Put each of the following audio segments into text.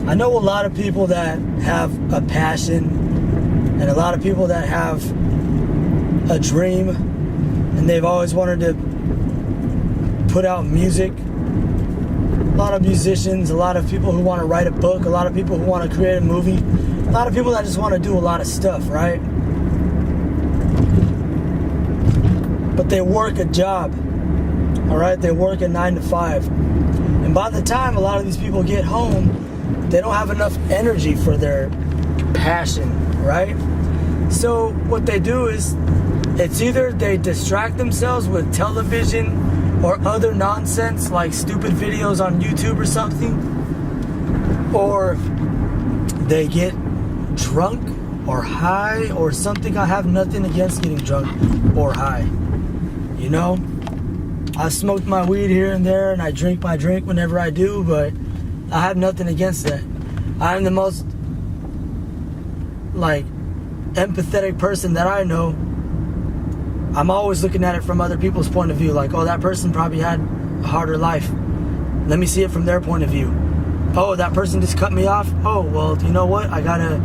I know a lot of people that have a passion and a lot of people that have a dream and they've always wanted to put out music. A lot of musicians, a lot of people who want to write a book, a lot of people who want to create a movie, a lot of people that just want to do a lot of stuff, right? But they work a job, all right? They work a 9 to 5. And by the time a lot of these people get home, they don't have enough energy for their passion, right? So what they do is, it's either they distract themselves with television or other nonsense like stupid videos on YouTube or something, or they get drunk or high or something. I have nothing against getting drunk or high, you know? I smoke my weed here and there and I drink my drink whenever I do, but I have nothing against that. I'm the most empathetic person that I know. I'm always looking at it from other people's point of view, like, oh, that person probably had a harder life. Let me see it from their point of view. Oh, that person just cut me off. Oh, well, you know what? I gotta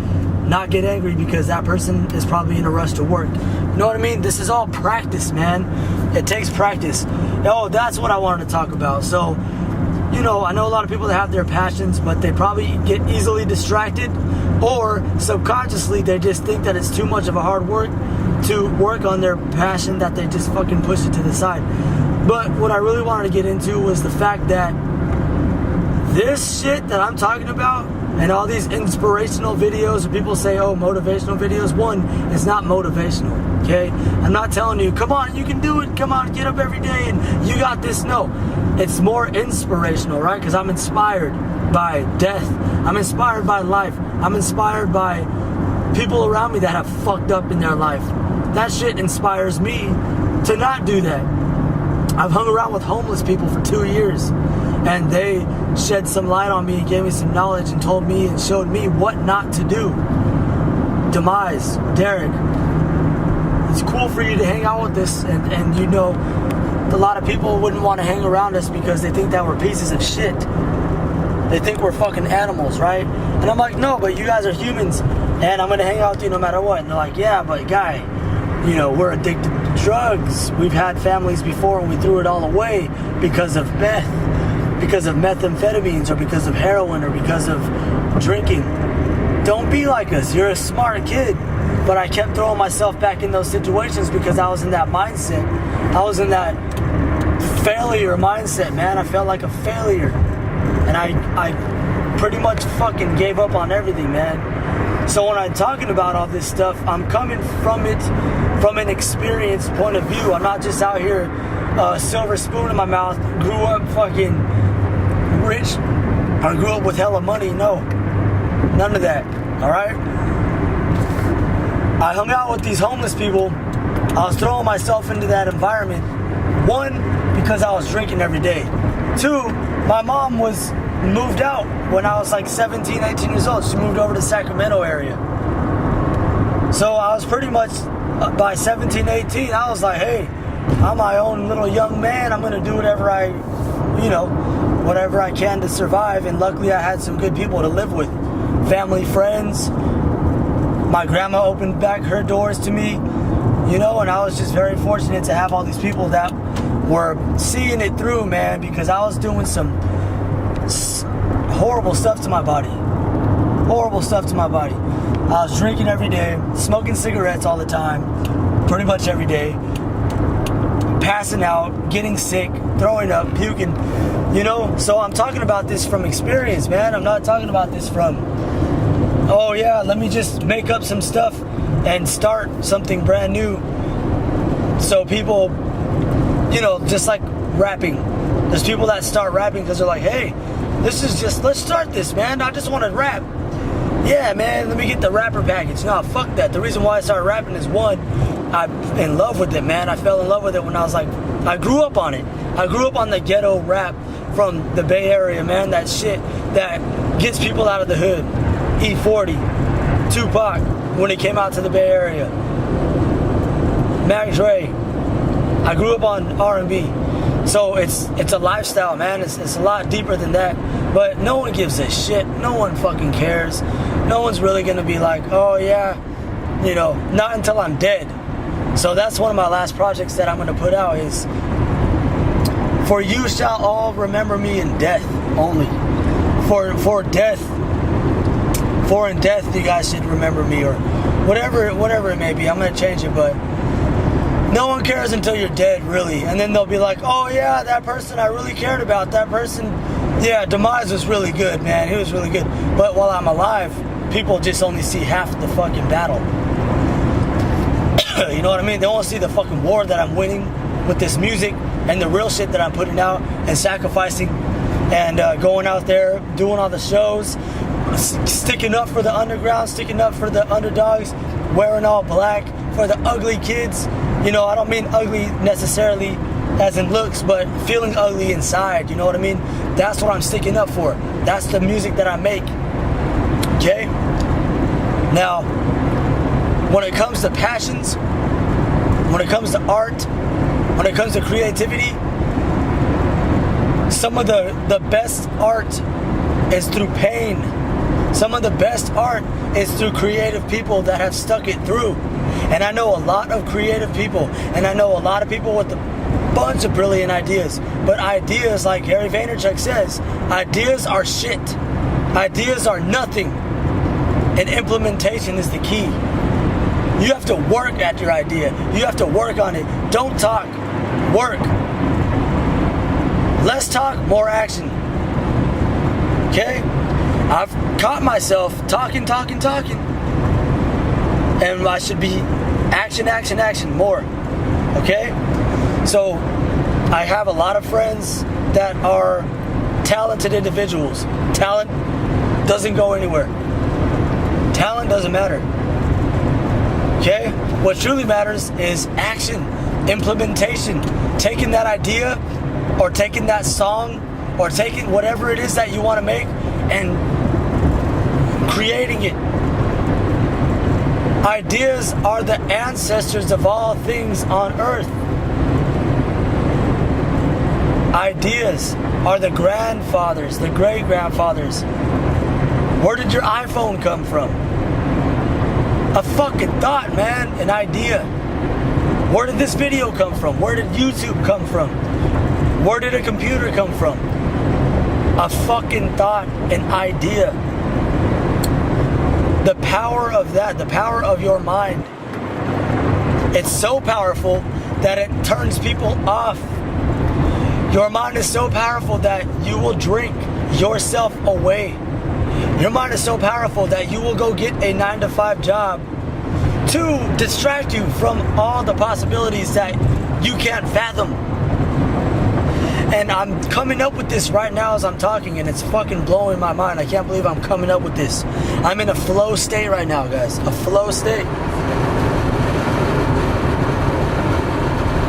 not get angry because that person is probably in a rush to work. You know what I mean? This is all practice, man. It takes practice. Oh, that's what I wanted to talk about. So, you know, I know a lot of people that have their passions, but they probably get easily distracted, or subconsciously they just think that it's too much of a hard work to work on their passion that they just fucking push it to the side. But what I really wanted to get into was the fact that this shit that I'm talking about and all these inspirational videos, or people say, oh, motivational videos, one, it's not motivational, okay? I'm not telling you, come on, you can do it, come on, get up every day and you got this. No, it's more inspirational, right? Because I'm inspired by death. I'm inspired by life. I'm inspired by people around me that have fucked up in their life. That shit inspires me to not do that. I've hung around with homeless people for 2 years, and they shed some light on me and gave me some knowledge and told me and showed me what not to do. Demise, Derek, it's cool for you to hang out with us, and you know, a lot of people wouldn't want to hang around us because they think that we're pieces of shit. They think we're fucking animals, right? And I'm like, no, but you guys are humans, and I'm gonna hang out with you no matter what. And they're like, yeah, but guy, you know, we're addicted to drugs. We've had families before and we threw it all away because of meth, because of methamphetamines, or because of heroin, or because of drinking. Don't be like us. You're a smart kid. But I kept throwing myself back in those situations because I was in that mindset. I was in that failure mindset, man. I felt like a failure. And I pretty much fucking gave up on everything, man. So when I'm talking about all this stuff, I'm coming from it from an experienced point of view. I'm not just out here silver spoon in my mouth, grew up fucking rich, or grew up with hella money. No, none of that, all right? I hung out with these homeless people. I was throwing myself into that environment. One, because I was drinking every day. Two, my mom was moved out when I was like 17, 18 years old. She moved over to the Sacramento area. So I was pretty much, by 17, 18, I was like, hey, I'm my own little young man. I'm going to do whatever whatever I can to survive. And luckily I had some good people to live with. Family, friends. My grandma opened back her doors to me, you know, and I was just very fortunate to have all these people that were seeing it through, man, because I was doing some horrible stuff to my body. Horrible stuff to my body. I was drinking every day, smoking cigarettes all the time, pretty much every day, passing out, getting sick, throwing up, puking, you know. So I'm talking about this from experience, man. I'm not talking about this from, oh yeah, let me just make up some stuff and start something brand new. So people, you know, just like rapping. There's people that start rapping because they're like, hey, this is just, let's start this, man. I just want to rap. Yeah, man, let me get the rapper package. No, fuck that. The reason why I started rapping is, one, I'm in love with it, man. I fell in love with it when I was like, I grew up on it. I grew up on the ghetto rap from the Bay Area, man. That shit that gets people out of the hood. E40, Tupac, when he came out to the Bay Area, Mac Dre. I grew up on R&B. So it's a lifestyle, man. It's a lot deeper than that. But no one gives a shit. No one fucking cares. No one's really gonna be like, oh yeah, you know, not until I'm dead. So that's one of my last projects that I'm gonna put out is, for you shall all remember me in death only. For death. For in death you guys should remember me, or whatever it may be. I'm gonna change it, but no one cares until you're dead, really. And then they'll be like, oh yeah, that person I really cared about, that person, yeah, Demise was really good, man, he was really good. But while I'm alive, people just only see half the fucking battle. You know what I mean? They won't see the fucking war that I'm winning with this music, and the real shit that I'm putting out and sacrificing, and going out there, doing all the shows, sticking up for the underground, sticking up for the underdogs, wearing all black for the ugly kids. You know, I don't mean ugly necessarily as in looks, but feeling ugly inside, you know what I mean? That's what I'm sticking up for. That's the music that I make. Okay? Now, when it comes to passions, when it comes to art, when it comes to creativity, some of the best art is through pain. Some of the best art is through creative people that have stuck it through. And I know a lot of creative people, and I know a lot of people with a bunch of brilliant ideas. But ideas, like Gary Vaynerchuk says, ideas are shit. Ideas are nothing. And implementation is the key. You have to work at your idea. You have to work on it. Don't talk. Work. Less talk, more action. Okay? I've caught myself talking. And I should be action more. Okay? So, I have a lot of friends that are talented individuals. Talent doesn't go anywhere. Talent doesn't matter. Okay? What truly matters is action, implementation. Taking that idea, or taking that song, or taking whatever it is that you want to make, and creating it. Ideas are the ancestors of all things on earth. Ideas are the grandfathers, the great-grandfathers. Where did your iPhone come from? A fucking thought, man. An idea. Where did this video come from? Where did YouTube come from? Where did a computer come from? A fucking thought, an idea. The power of that, the power of your mind. It's so powerful that it turns people off. Your mind is so powerful that you will drink yourself away. Your mind is so powerful that you will go get a 9-to-5 job to distract you from all the possibilities that you can't fathom. And I'm coming up with this right now as I'm talking, and it's fucking blowing my mind. I can't believe I'm coming up with this. I'm in a flow state right now, guys. A flow state.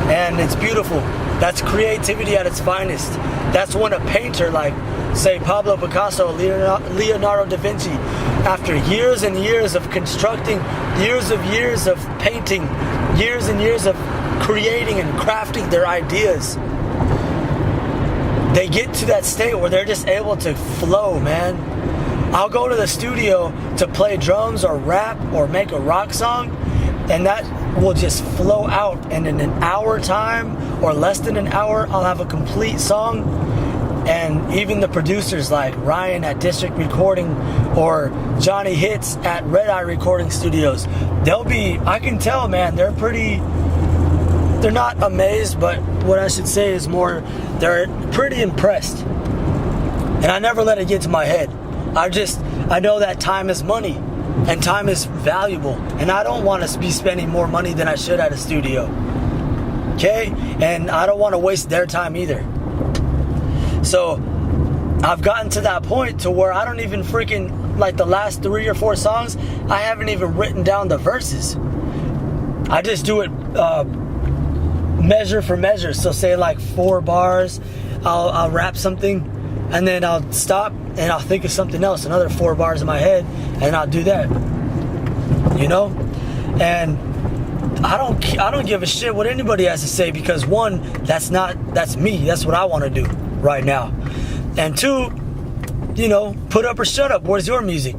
And it's beautiful. That's creativity at its finest. That's when a painter like, say, Pablo Picasso, Leonardo da Vinci, after years and years of constructing, years of painting, years and years of creating and crafting their ideas, they get to that state where they're just able to flow, man. I'll go to the studio to play drums or rap or make a rock song, and that will just flow out. And in an hour time, or less than an hour, I'll have a complete song. And even the producers like Ryan at District Recording or Johnny Hits at Red Eye Recording Studios, they'll be, I can tell, man, they're not amazed, but what I should say is more, they're pretty impressed. And I never let it get to my head. I know that time is money, and time is valuable, and I don't want to be spending more money than I should at a studio. Okay? And I don't want to waste their time either. So I've gotten to that point to where I don't even freaking, like the last 3 or 4 songs, I haven't even written down the verses. I just do it measure for measure. So say like 4 bars, I'll rap something, and then I'll stop and I'll think of something else, another 4 bars in my head, and I'll do that. You know? And I don't give a shit what anybody has to say, because one, that's me. That's what I want to do right now. And two, you know, put up or shut up. Where's your music?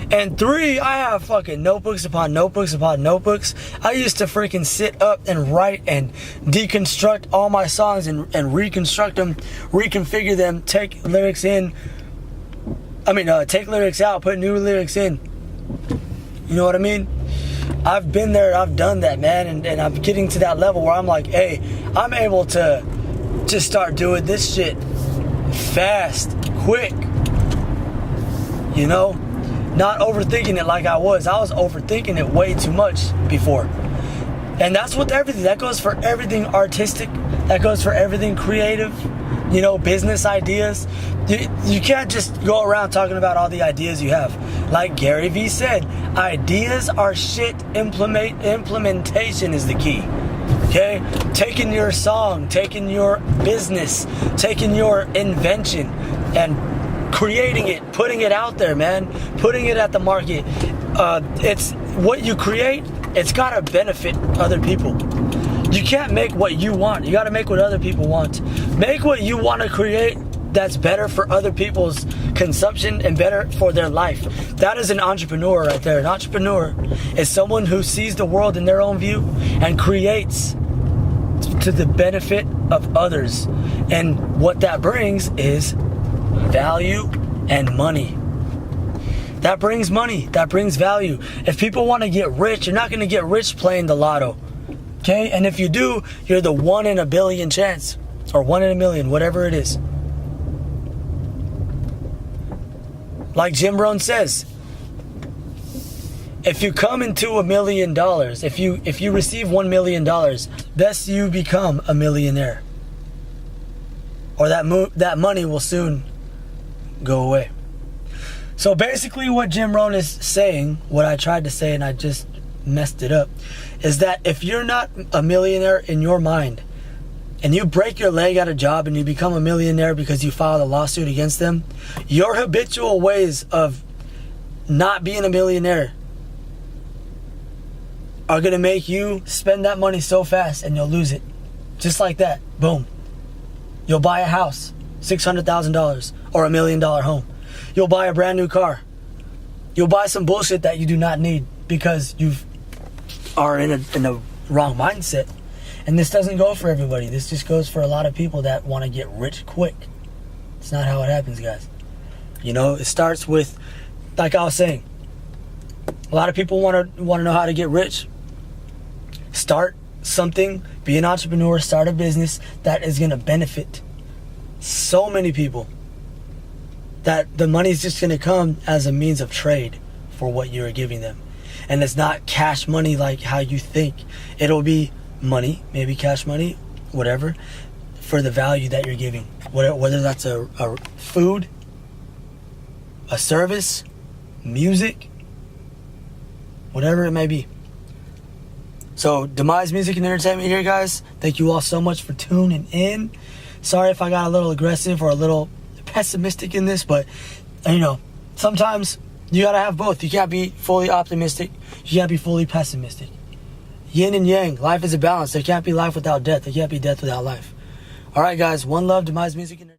And three, I have fucking notebooks upon notebooks upon notebooks. I used to freaking sit up and write and deconstruct all my songs and reconstruct them, reconfigure them, take lyrics in. Take lyrics out, put new lyrics in. You know what I mean? I've been there, I've done that, man, and I'm getting to that level where I'm like, hey, I'm able to just start doing this shit fast, quick, you know? Not overthinking it like I was. I was overthinking it way too much before. And that's with everything. That goes for everything artistic. That goes for everything creative. You know, business ideas. You can't just go around talking about all the ideas you have. Like Gary Vee said, ideas are shit. Implementation is the key. Okay? Taking your song, taking your business, taking your invention, and creating it, putting it out there, man, putting it at the market. It's what you create, it's gotta benefit other people. You can't make what you want, you gotta make what other people want. Make what you want to create that's better for other people's consumption and better for their life. That is an entrepreneur right there. An entrepreneur is someone who sees the world in their own view and creates to the benefit of others. And what that brings is value and money. That brings money, that brings value. If people want to get rich, you're not going to get rich playing the lotto. Okay? And if you do, you're the 1 in a billion chance, or 1 in a million, whatever it is. Like Jim Rohn says, if you come into $1 million, if you receive $1 million, best you become a millionaire, or that money will soon go away. So basically what Jim Rohn is saying, what I tried to say and I just messed it up, is that if you're not a millionaire in your mind, and you break your leg at a job and you become a millionaire because you filed a lawsuit against them, your habitual ways of not being a millionaire are going to make you spend that money so fast and you'll lose it. Just like that. Boom. You'll buy a house, $600,000 or $1 million home. You'll buy a brand new car. You'll buy some bullshit that you do not need because you are in a wrong mindset. And this doesn't go for everybody. This just goes for a lot of people that want to get rich quick. It's not how it happens, guys. You know, it starts with, like I was saying, a lot of people want to know how to get rich. Start something, be an entrepreneur, start a business that is going to benefit so many people, that the money is just going to come as a means of trade for what you're giving them. And it's not cash money like how you think. It'll be money, maybe cash money, whatever, for the value that you're giving. Whether that's a food, a service, music, whatever it may be. So, Demise Music and Entertainment here, guys. Thank you all so much for tuning in. Sorry if I got a little aggressive or a little pessimistic in this, but, you know, sometimes you gotta have both. You can't be fully optimistic. You can't be fully pessimistic. Yin and yang. Life is a balance. There can't be life without death. There can't be death without life. All right, guys. One love, Demise Music and